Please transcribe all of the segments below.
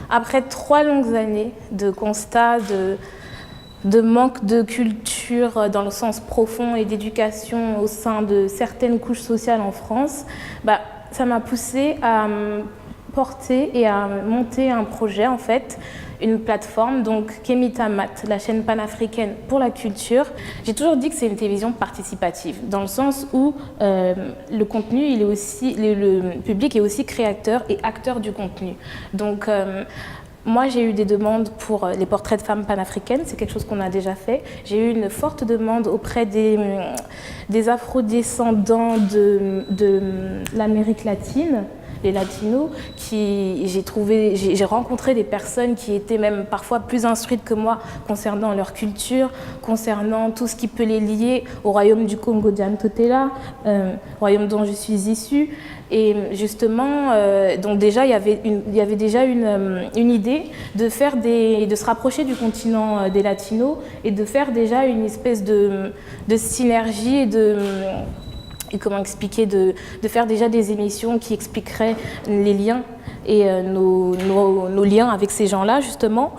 Après 3 longues années de constat de manque de culture dans le sens profond et d'éducation au sein de certaines couches sociales en France, ça m'a poussée à porter et à monter un projet en fait, une plateforme, donc Kemita Mat, la chaîne panafricaine pour la culture. J'ai toujours dit que c'est une télévision participative, dans le sens où le contenu, il est aussi, le public est aussi créateur et acteur du contenu. Donc, moi, j'ai eu des demandes pour les portraits de femmes panafricaines, c'est quelque chose qu'on a déjà fait. J'ai eu une forte demande auprès des afrodescendants de l'Amérique latine, les latinos, j'ai rencontré des personnes qui étaient même parfois plus instruites que moi concernant leur culture, concernant tout ce qui peut les lier au royaume du Congo d'Antotela, royaume dont je suis issue. Et justement, donc déjà, il y avait déjà une idée de se rapprocher du continent des latinos et de faire déjà une espèce de synergie et comment expliquer, de faire déjà des émissions qui expliqueraient les liens et nos liens avec ces gens-là, justement,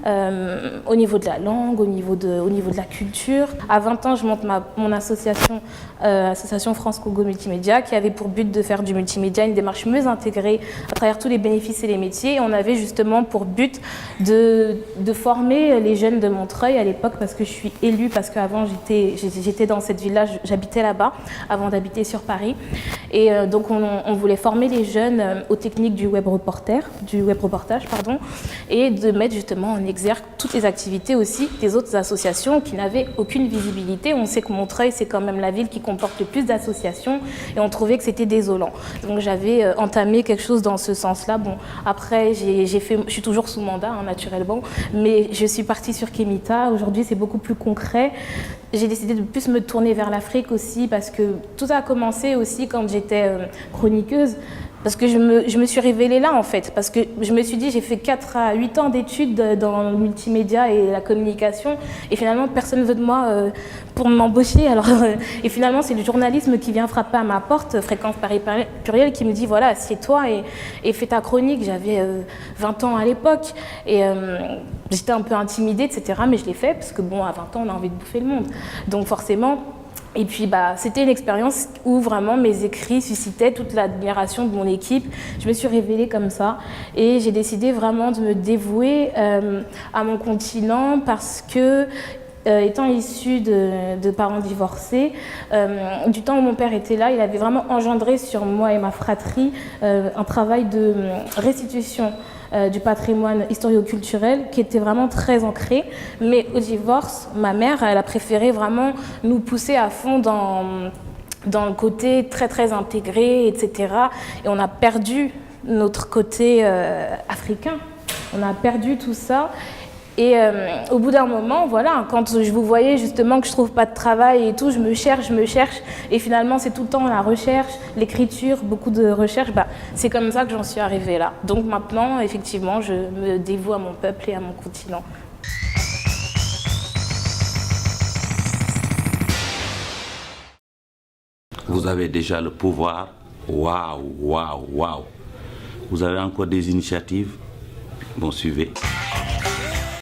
au niveau de la langue, au niveau de la culture. À 20 ans, je monte mon association, Association France-Congo Multimédia, qui avait pour but de faire du multimédia une démarche mieux intégrée à travers tous les bénéfices et les métiers. Et on avait justement pour but de former les jeunes de Montreuil à l'époque, parce que je suis élue, parce qu'avant j'étais dans cette ville-là, j'habitais là-bas, avant d'habiter sur Paris. Et donc on voulait former les jeunes aux techniques du web reportage, et de mettre justement en exergue toutes les activités aussi des autres associations qui n'avaient aucune visibilité. On sait que Montreuil, c'est quand même la ville qui comporte le plus d'associations, et on trouvait que c'était désolant. Donc j'avais entamé quelque chose dans ce sens-là. Bon, après, je suis toujours sous mandat, naturellement, mais je suis partie sur Kemita. Aujourd'hui, c'est beaucoup plus concret. J'ai décidé de plus me tourner vers l'Afrique aussi, parce que tout a commencé aussi quand j'étais chroniqueuse. Parce que je me suis révélée là, en fait. Parce que je me suis dit, j'ai fait 4 à 8 ans d'études dans le multimédia et la communication. Et finalement, personne ne veut de moi pour m'embaucher. Et finalement, c'est le journalisme qui vient frapper à ma porte, Fréquence Paris Pluriel, qui me dit, voilà, assieds-toi et fais ta chronique. J'avais 20 ans à l'époque. Et j'étais un peu intimidée, etc. Mais je l'ai fait, parce que bon, à 20 ans, on a envie de bouffer le monde. Donc forcément... Et puis c'était une expérience où vraiment mes écrits suscitaient toute l'admiration de mon équipe. Je me suis révélée comme ça et j'ai décidé vraiment de me dévouer à mon continent, parce que étant issue de parents divorcés, du temps où mon père était là, il avait vraiment engendré sur moi et ma fratrie un travail de restitution du patrimoine historio-culturel qui était vraiment très ancré. Mais au divorce, ma mère, elle a préféré vraiment nous pousser à fond dans le côté très très intégré, etc. Et on a perdu notre côté africain. On a perdu tout ça. Et au bout d'un moment, voilà, quand je vous voyais justement que je trouve pas de travail et tout, je me cherche, et finalement c'est tout le temps la recherche, l'écriture, beaucoup de recherche, c'est comme ça que j'en suis arrivée là. Donc maintenant, effectivement, je me dévoue à mon peuple et à mon continent. Vous avez déjà le pouvoir. Waouh, waouh, waouh. Vous avez encore des initiatives. Bon, suivez.